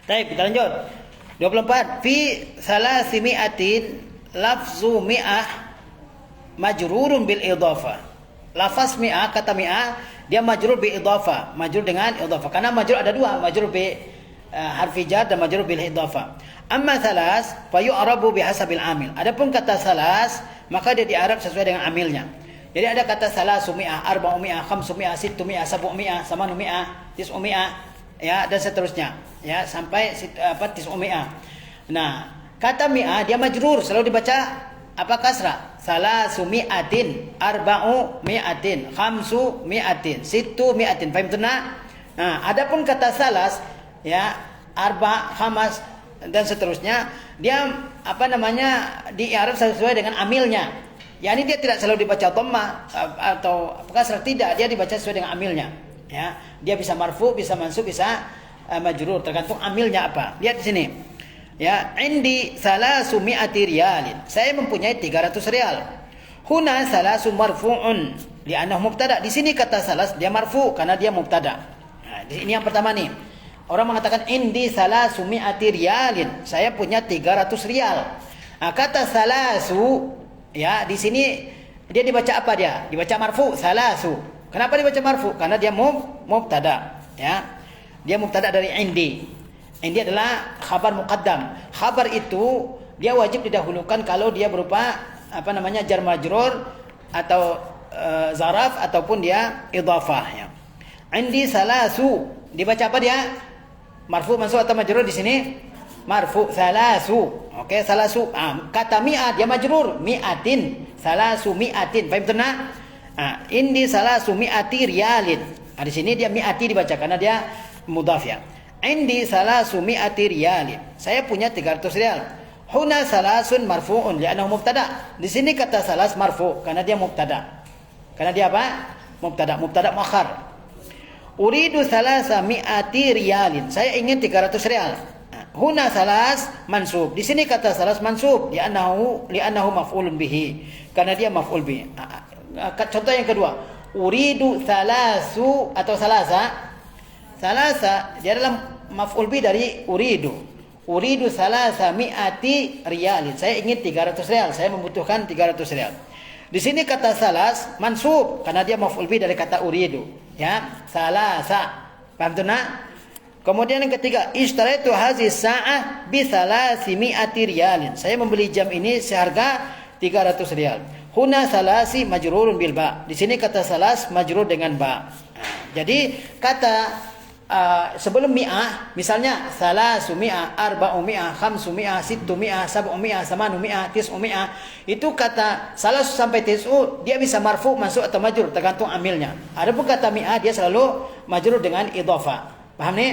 Baik, kita lanjut. 24. Fi salasimi'atin lafzu mi'ah majrurun bil idhafah. Lafaz mi'ah, kata mi'ah, dia majrur bil idhafah, majrur dengan idhafah. Karena majrur ada dua, majrur bi harfi jar dan majrur bil idhafah. Amma salas fa yu'rabu bihasabil amil. Adapun kata salas, maka dia di'arab sesuai dengan amilnya. Jadi ada kata salasumi'ah, arba'umi'ah, khamsumi'ah, sittumi'ah, sab'umi'ah, samanumi'ah, tis'umi'ah, ya, dan seterusnya, ya, sampai tis'umi'ah. Nah, kata mi'ah dia majrur, selalu dibaca apa, kasrah. Salasumi'atin, arba'umi'atin, khamsumi'atin, sittumi'atin. Fahim tuna? Nah, adapun kata salas, ya, arba, khamas, dan seterusnya, dia di-i'rab sesuai dengan amilnya. Yani dia tidak selalu dibaca dhamma atau kasrah, tidak, dia dibaca sesuai dengan amilnya. Ya, dia bisa marfu, bisa mansub, bisa majrur, tergantung amilnya apa. Lihat di sini. Ya, indi salasumi'ati riyalin. Saya mempunyai 300 rial. Huna salasu marfu'un li'annahu mubtada. Di sini kata salas dia marfu karena dia mubtada. Nah, ini yang pertama nih. Orang mengatakan indi salasumi'ati riyalin. Saya punya 300 rial. Nah, kata salasu, ya, di sini dia dibaca apa dia? Dibaca marfu, salasu. Kenapa dibaca marfu? Karena dia mubtada, ya. Dia mubtada dari indi. Indi adalah khabar muqaddam. Khabar itu dia wajib didahulukan kalau dia berupa jar majrur atau zaraf ataupun dia idhafah, ya. Indi salasu dibaca apa dia? Marfu, mansub atau majrur di sini? Marfu, salasu. Oke, salasu. Kata mi'ah dia majrur, mi'atin, salasu mi'atin. Fahim tuna? Indi salasu mi'ati riyalin. Di sini dia mi'ati dibaca karena dia mudhaf, ya. Indi salasu mi'ati riyalin. Saya punya 300 rial. Huna salasun marfu'un li'annahu mubtada. Di sini kata salas marfu karena dia mubtada. Karena dia apa? Mubtada muakhar. Uridu salasa mi'ati riyalin. Saya ingin 300 rial. Huna salas mansub. Di sini kata salas mansub li'annahu maf'ulun bihi. Karena dia maf'ul bihi. Contoh yang kedua. Uridu salasu atau salasa. Salasa dia adalah maf'ul bihi dari uridu. Uridu salasa mi'ati riyalin. Saya ingin 300 rial. Saya membutuhkan 300 rial. Di sini kata salas mansub karena dia maf'ul bihi dari kata uridu, ya. Salasa. Paham tu nak? Kemudian yang ketiga, ishtaraitu hazi sa'ah bi salasi mi'ati riyalin. Saya membeli jam ini seharga 300 rial. Huna salasi majrurun bil ba. Di sini kata salas majrur dengan ba. Jadi kata sebelum mi'ah, misalnya salasu mi'ah, arba'u mi'ah, khamsu mi'ah, sittu mi'ah, sab'u mi'ah, samanu mi'ah, tis'u mi'ah, itu kata salasu sampai tis'u dia bisa marfu, mansub atau majrur tergantung amilnya. Adapun kata mi'ah dia selalu majrur dengan idhafah. Paham nih?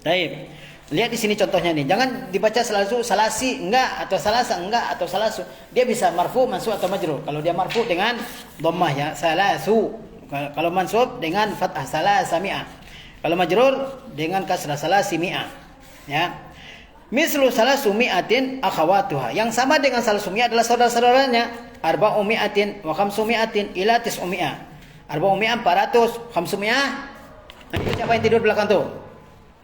Baik. Lihat di sini contohnya nih. Jangan dibaca salasu, salasi enggak, atau salasa enggak, atau salasu. Dia bisa marfu, mansub atau majrur. Kalau dia marfu dengan dhammah, ya, salasu. Kalau mansub dengan fathah, salasa mi'ah. Kalau majrur dengan kasrah, salasi mi'ah, ya. Mislu salasu mi'atin akhawatuha. Yang sama dengan salasu mi'ah adalah saudara-saudaranya. Arba'u mi'atin wa khamsu mi'atin ila tis'u mi'ah. Arba'u mi'ah 400, khamsu mi'ah. Nanti siapa yang tidur belakang tuh?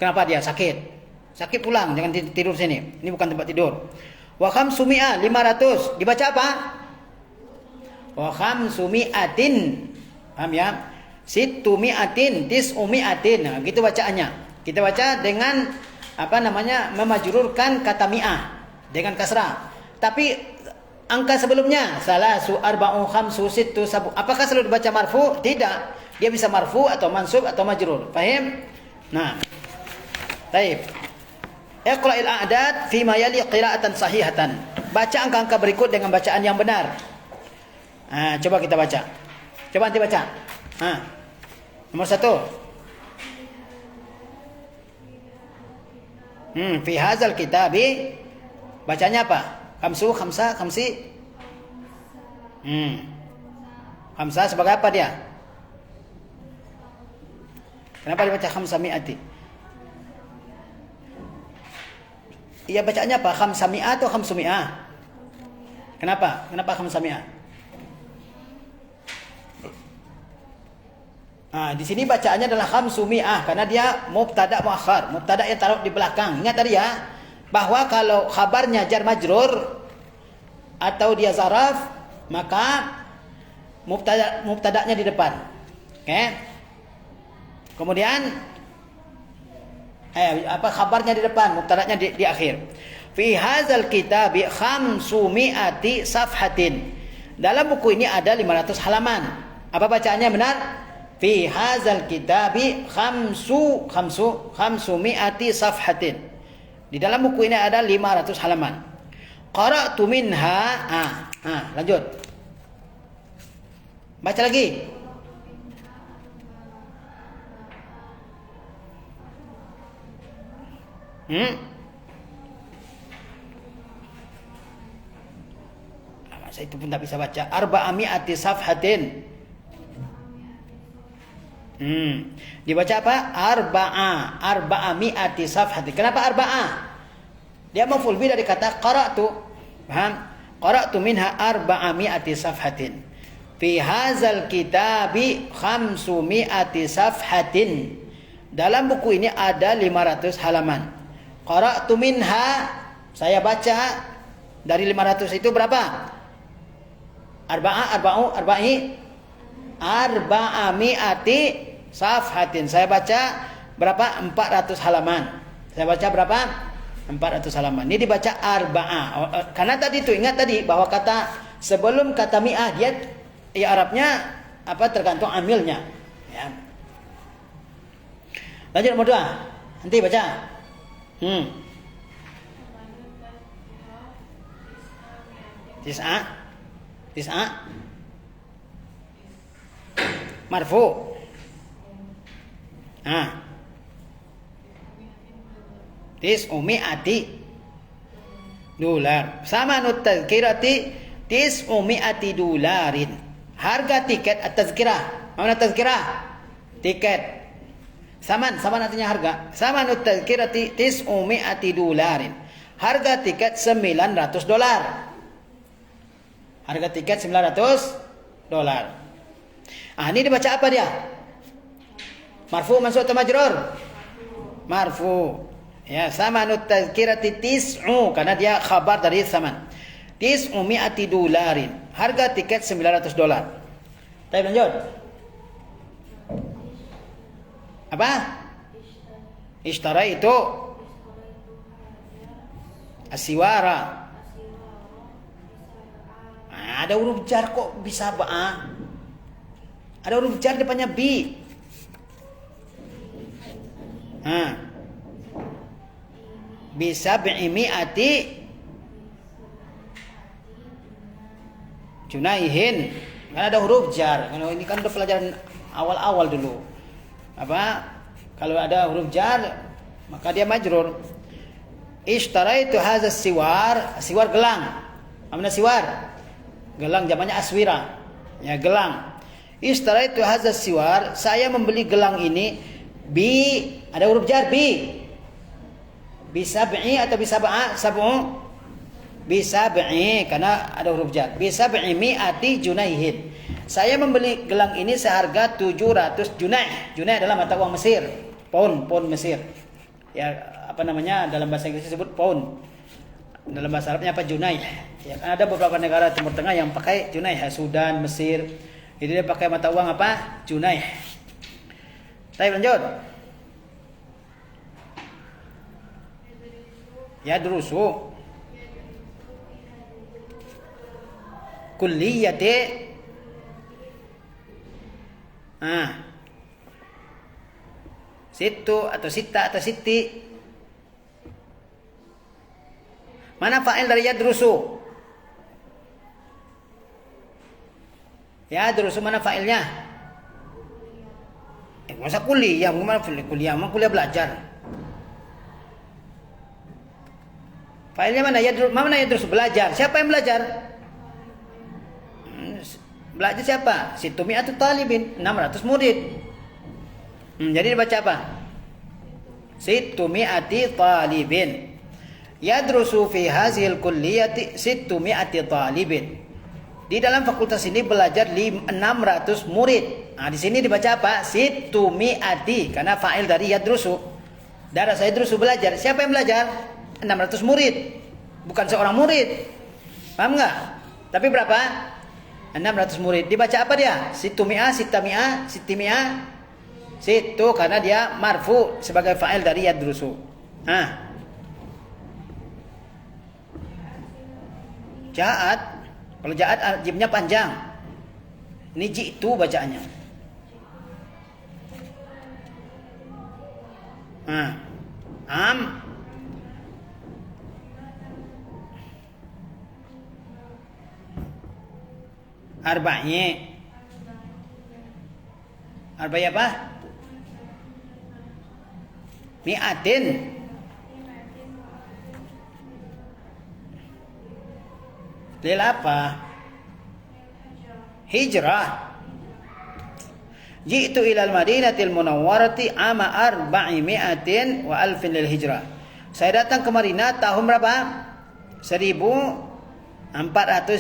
Kenapa dia sakit? Sakit pulang, jangan tidur sini. Ini bukan tempat tidur. Wa khamsu mi'ah 500. Dibaca apa? Wa khamsu mi'atin. Paham, ya? Sittu mi'atin, tis'u mi'atin. Nah, gitu bacaannya. Kita baca dengan memajrurkan kata mi'ah dengan kasrah. Tapi angka sebelumnya salasu, arba'u, khamsu, sittu, sabu. Apakah selalu dibaca marfu? Tidak. Dia bisa marfu atau mansub atau majrur. Paham? Nah. Baik. Iqra'il a'dad fi ma yali qira'atan sahihatan. Baca angka-angka berikut dengan bacaan yang benar. Coba kita baca. Coba nanti baca. Nomor 1. Fi hadzal kitabi. Bacanya apa? Khamsu, khamsa, khamsi. Khamsa sebagai apa dia? Kenapa dibaca khamsa mi'ati? Iya, bacanya apa? Khamsa mi'ah atau khamsu mi'ah? Kenapa? Kenapa khamsa mi'ah? Di sini bacaannya adalah khamsumi'ah karena dia mubtada muakhar, mubtada yang taruh di belakang. Ingat tadi ya, bahwa kalau khabarnya jar majrur atau dia zaraf, maka mubtada'nya di depan. Oke. Kemudian khabarnya di depan, mubtada'nya di akhir. Fi hadzal kitabi khamsumi'ati safhatin. Dalam buku ini ada 500 halaman. Apa bacaannya benar? Fi hadzal kitabi khamsumi'ati safhatin. Di dalam buku ini ada 500 halaman. Qara'tu minha. Lanjut. Baca lagi. Saya itu pun tak bisa baca. Arba'ami'ati safhatin. Dibaca apa? Arba'ami'ati safhatin. Kenapa arba'a? Dia maf'ul bih dari kata qara'tu. Paham? Qara'tu minha arba'ami'ati safhatin. Fi hadzal kitabi khamsumi'ati safhatin. Dalam buku ini ada 500 halaman. Qara'tu minha, saya baca dari 500 itu berapa? Arba'ami'ati safhatin. Saya baca berapa? 400 halaman. Saya baca berapa? 400 halaman. Ini dibaca arba'a. Karena tadi itu ingat tadi bahwa kata sebelum kata mi'ah dia Arabnya tergantung amilnya. Ya. Lanjut nomor 2. Nanti baca. Tis'a marfu. Tis'umi'ati dolar. Sama nut tazkirati tis'umi'ati dolarin. Harga tiket at-tazkirah. Mana tazkirah? Tiket. Saman artinya harga. Sama nut tazkirati tis'umi'ati dolarin. Harga tiket $900. Harga tiket $900. Ini dibaca apa dia? Marfu, mansub atau majrur? Marfu. Ya, samanut tazkirati tis'u karena dia khabar dari saman. Tis'umi'ati dolarin. Harga tiket $900. Baik, lanjut. Apa? Ishtara itu asiwara. Ada huruf jar kok bisa ba? Ada huruf jar depannya bi. Bisa bi'imi'ati junaihin. Kan ada huruf jar. Ini kan udah pelajaran awal-awal dulu. Kalau ada huruf jar maka dia majrur. Ishtaraitu hadza siwar. Siwar gelang. Mana siwar? Gelang zamannya aswira. Ya, gelang. Ishtaraitu hadza siwar. Saya membeli gelang ini bi, ada huruf jar bi. Bisa bi'i atau bisa ba'a? Sab'u. Bisa bi'i karena ada huruf jar. Bisa bi'i mi'ati junaihin. Saya membeli gelang ini seharga 700 junaih. Junaih adalah mata uang Mesir. Pound Mesir. Ya, dalam bahasa Inggris disebut pound. Dalam bahasa Arabnya junaih. Ya, kan ada beberapa negara Timur Tengah yang pakai junaih, Sudan, Mesir. Jadi dia pakai mata uang junaih. Baik, lanjut. Ya, durusu kulliyati situ atau sita atau siti. Mana fa'il dari yadrusu? Yadrusu mana fa'ilnya? Masa kuliah? Mana kuliah? Mana kuliah belajar? Fa'ilnya mana? Mana yadrusu? Belajar. Siapa yang belajar? Belajar siapa? Situmi atau talibin? 600 murid. Jadi dibaca apa? Situmi ati talibin. Yadrusu fi hazil kulliyati situmi ati talibin. Di dalam fakultas ini belajar 600 murid. Nah, di sini dibaca apa? Situmi'ati, karena fa'il dari yadrusu. Darasa yadrusu belajar. Siapa yang belajar? 600 murid. Bukan seorang murid. Paham nggak? Tapi berapa? 600 murid. Dibaca apa dia? Situmi'ah, sitami'ah, sitimi'ah. Situ karena dia marfu sebagai fa'il dari yadrusu. Nah. Ja'at. Kalau ja'at jimnya panjang. Ini ji'tu bacaannya. Nah. Arba'nya. Arba'i apa? Mi'atin. Lil apa? Hijrah. Ji'tu ilal madinatil munawwarati ama 400 wa alfin lil hijrah. Saya datang ke Madinah tahun berapa? 1400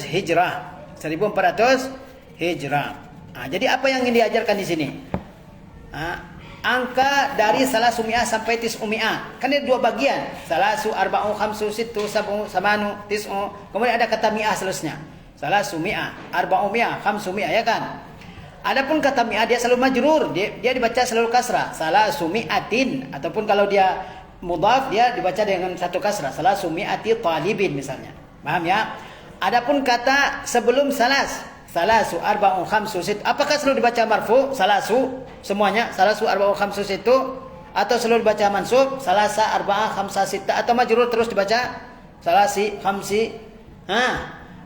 hijrah. 1400 hijrah. Nah, jadi apa yang ingin diajarkan di sini? Angka dari salasu mi'ah sampai tis'u mi'ah. Kan ada dua bagian. Salasu, arba'u, khamsu, sittu, sab'u, samanu, tis'u. Kemudian ada kata mi'ah seterusnya. Salasu mi'ah, arba'u mi'ah, khamsu mi'ah, ya kan? Adapun kata mi'ah dia selalu majrur. Dia dibaca selalu kasrah. Salasu mi'atin. Ataupun kalau dia mudhaf dia dibaca dengan satu kasrah. Salasu mi'ati talibin misalnya. Paham ya? Adapun kata sebelum salasu, arba'u, khamsu, sit. Apakah selalu dibaca marfu? Salasu semuanya, salasu, arba'u, khamsu, situ, atau selalu dibaca mansub? Salasa, arba'ah, khamsa, sitta, atau majrur terus dibaca? Salasi, khamsi.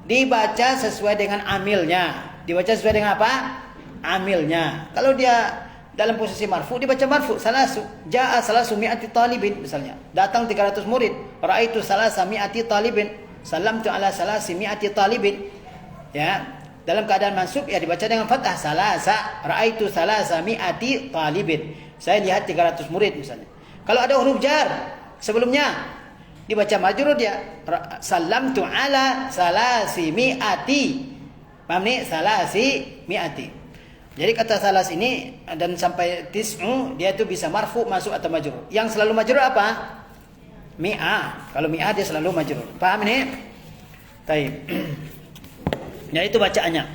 Dibaca sesuai dengan amilnya. Dibaca sesuai dengan apa? Amilnya. Kalau dia dalam posisi marfu dibaca marfu. Salasu, ja'a salasu mi'ati talibin misalnya. Datang 300 murid. Ra'aitu salasa mi'ati talibin. Salamtu ala salasi mi'ati talibin. Ya, dalam keadaan mansub ya dibaca dengan fathah. Salasa, ra'aitu salasa mi'ati talibin. Saya lihat 300 murid misalnya. Kalau ada huruf jar sebelumnya dibaca majrur dia. Salamtu ala salasi mi'ati. Paham nih? Salasi mi'ati. Jadi kata salas ini dan sampai tis'u dia itu bisa marfu, masuk atau majrur. Yang selalu majrur apa? Mi'ah. Kalau mi'ah dia selalu majrur. Paham ini? Baik. Ya itu bacaannya.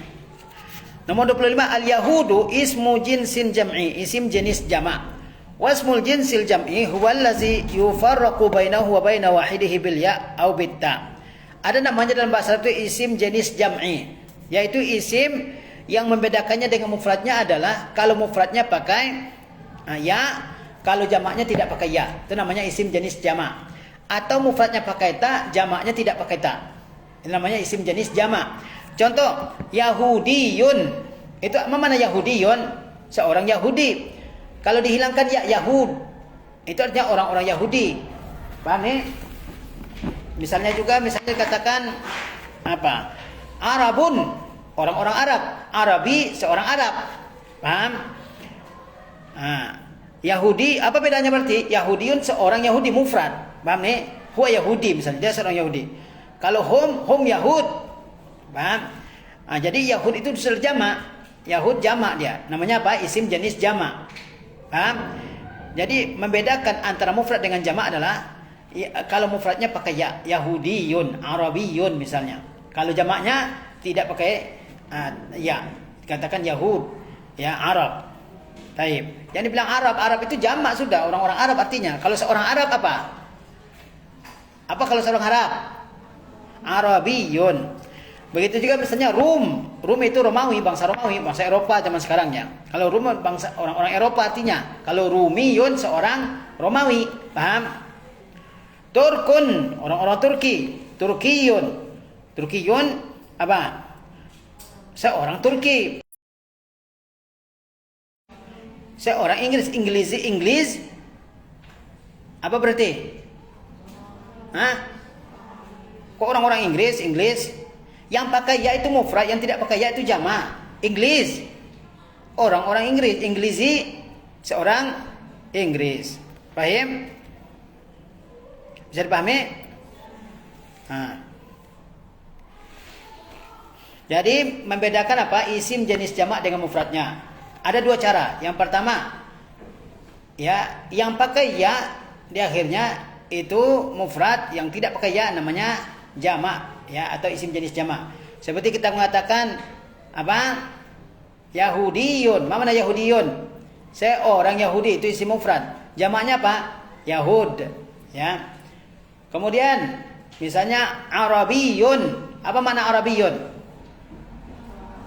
Nomor 25, al-yahudu ismu jinsin jam'i, isim jenis jama'. Wasmul jinsil jam'i huwa allazi yufarraqu bainahu wa baina wahidihi bil ya' au bit ta'. Ada namanya dalam bahasa Arab itu isim jenis jam'i, yaitu isim yang membedakannya dengan mufradnya adalah kalau mufradnya pakai ya, kalau jamaknya tidak pakai ya. Itu namanya isim jenis jama'. Atau mufradnya pakai ta, jamaknya tidak pakai ta. Itu namanya isim jenis jama'. Contoh, Yahudiyun. Itu apa mana Yahudiyun? Seorang Yahudi. Kalau dihilangkan ya Yahud, itu artinya orang-orang Yahudi. Paham nih? Misalnya katakan apa? Arabun, orang-orang Arab. Arabi, seorang Arab. Paham? Yahudi, apa bedanya berarti? Yahudiyun, seorang Yahudi mufrad. Paham nih? Huwa Yahudi misalnya, dia seorang Yahudi. Kalau hum Yahud. Paham? Jadi Yahud itu disebut jamak. Yahud jamak dia. Namanya apa? Isim jenis jamak. Paham? Jadi membedakan antara mufrad dengan jamak adalah kalau mufradnya pakai ya, Yahudiyun, Arabiyun misalnya. Kalau jamaknya tidak pakai ya, katakan Yahud, ya Arab. Taib. Yang dibilang Arab itu jamak sudah, orang-orang Arab artinya. Kalau seorang Arab apa? Apa kalau seorang Arab? Arabiyun. Begitu juga misalnya Rum. Rum itu Romawi, bangsa Eropa zaman sekarang ya. Kalau Rum bangsa orang-orang Eropa artinya. Kalau Rumiyun seorang Romawi, paham? Turkun, orang-orang Turki. Turkiyun apa? Seorang Turki. Seorang Inggris. Apa berarti? Kok orang-orang Inggris? Yang pakai ya itu mufrad, yang tidak pakai ya itu jamak. Inggris. Orang-orang Inggris. Inglisi, seorang Inggris. Paham? Bisa dipahami? Jadi membedakan apa? Isim jenis jamak dengan mufradnya. Ada dua cara. Yang pertama, ya, yang pakai ya di akhirnya itu mufrad, yang tidak pakai ya namanya jamak, ya, atau isim jenis jamak. Seperti kita mengatakan apa? Yahudiyun. Mana Yahudiyun? Seorang Yahudi, itu isim mufrad. Jamaknya apa? Yahud, ya. Kemudian misalnya Arabiyun. Apa makna Arabiyun?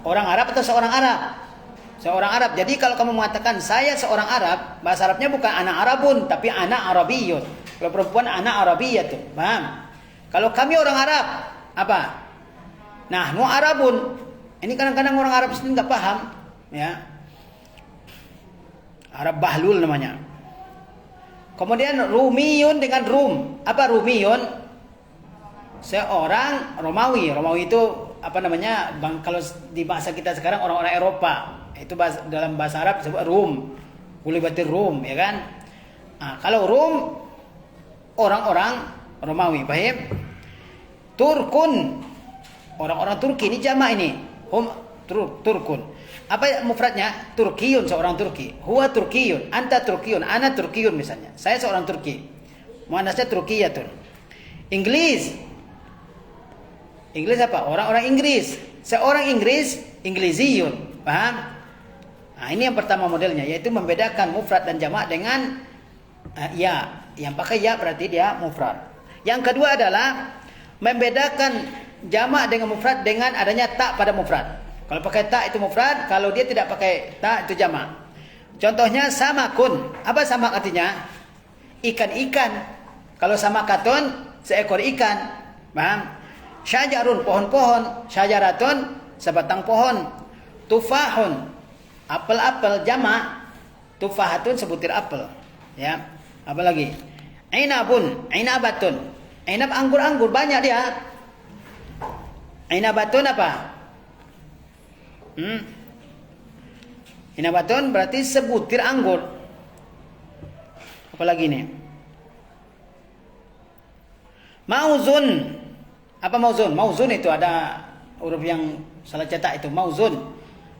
Orang Arab atau seorang Arab? Seorang Arab. Jadi kalau kamu mengatakan saya seorang Arab, bahasa Arabnya bukan anak Arabun, tapi anak Arabiyun. Kalau perempuan anak Arabiyatun. Paham? Kalau kami orang Arab, apa? Nahnu Arabun. Ini kadang-kadang orang Arab sendiri nggak paham, ya. Arab Bahlul namanya. Kemudian Rumiyun dengan Rum. Apa Rumiyun? Seorang Romawi. Romawi itu apa namanya? Kalau di bahasa kita sekarang orang-orang Eropa. Itu dalam bahasa Arab disebut Rum. Gulibatir Rum, ya kan? Nah, kalau Rum orang-orang Romawi, paham? Turkun. Orang-orang Turki, ini jamak ini. Turkun. Apa mufradnya? Turkiyun, seorang Turki. Huwa Turkiyun, anta Turkiyun, ana Turkiyun misalnya. Saya seorang Turki. Muannasnya Turkiyatun. Inggris. Inggris apa? Orang-orang Inggris. Seorang Inggris, Inggrisiyun. Paham? Nah, ini yang pertama modelnya, yaitu membedakan mufrad dan jamak dengan ya. Yang pakai ya berarti dia mufrad. Yang kedua adalah membedakan jamak dengan mufrad dengan adanya tak pada mufrad. Kalau pakai tak itu mufrad, kalau dia tidak pakai tak itu jamak. Contohnya samakun. Apa samak artinya? Ikan-ikan. Kalau samakatun, seekor ikan. Paham? Syajarun, pohon-pohon. Syajaratun, sebatang pohon. Tufahun, apel-apel jamak. Tufahatun, sebutir apel. Ya. Apa lagi? Ainabun, ainabatun. Ainab anggur-anggur banyak dia. Ainabatun apa? Inabatun berarti sebutir anggur. Apalagi nih? Mauzun. Apa mauzun? Mauzun itu ada huruf yang salah cetak itu. Mauzun.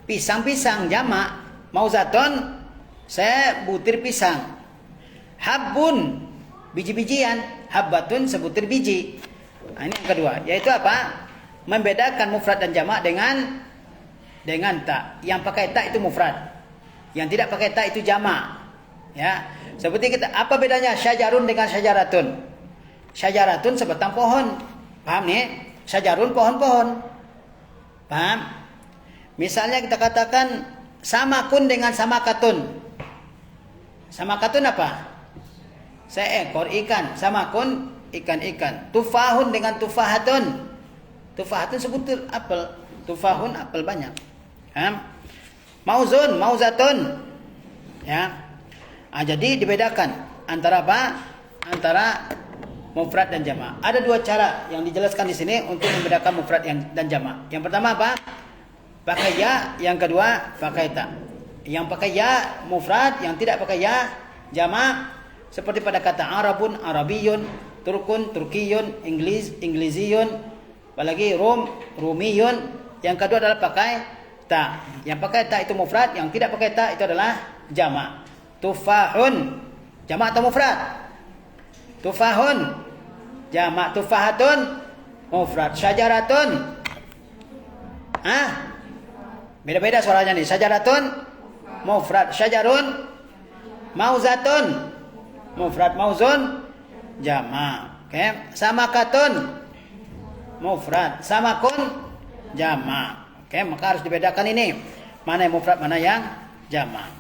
Pisang-pisang jamak. Mauzatun sebutir pisang. Habbun biji-bijian. Habbatun sebutir biji. Nah, ini yang kedua. Yaitu apa? Membedakan mufrad dan jamak dengan tak. Yang pakai tak itu mufrad. Yang tidak pakai tak itu jamak. Ya. Seperti kita, apa bedanya syajarun dengan syajaratun? Syajaratun sebatang pohon. Paham nih? Syajarun pohon-pohon. Paham? Misalnya kita katakan samakun dengan samakatun. Samakatun apa? Seekor ikan. Samakun ikan-ikan. Tufahun dengan tufahatun. Tufahatun sebutir apel. Tufahun apel banyak. Mauzun, mauzatun. Ya. Nah, jadi dibedakan antara apa? Antara mufrad dan jamak. Ada dua cara yang dijelaskan di sini untuk membedakan mufrad dan jamak. Yang pertama apa? Pakai ya, yang kedua pakai ta. Yang pakai ya mufrad, yang tidak pakai ya jamak. Seperti pada kata Arabun, Arabiyun, Turkun, Turkiyun, Inggrisiyun, apalagi Rum, Rumiyun. Yang kedua adalah pakai ta. Yang pakai ta itu mufrad, yang tidak pakai ta itu adalah jamak. Tufahun, jamak atau mufrad? Tufahun, jamak. Tufahatun, mufrad. Syajaratun, beda-beda suaranya nih. Syajaratun, mufrad. Syajarun, mauzatun, mufrad. Mauzun, jamak. Oke. Samakatun, mufrad. Samakun, jamak. Oke, maka harus dibedakan ini. Mana yang mufrad, mana yang jamak.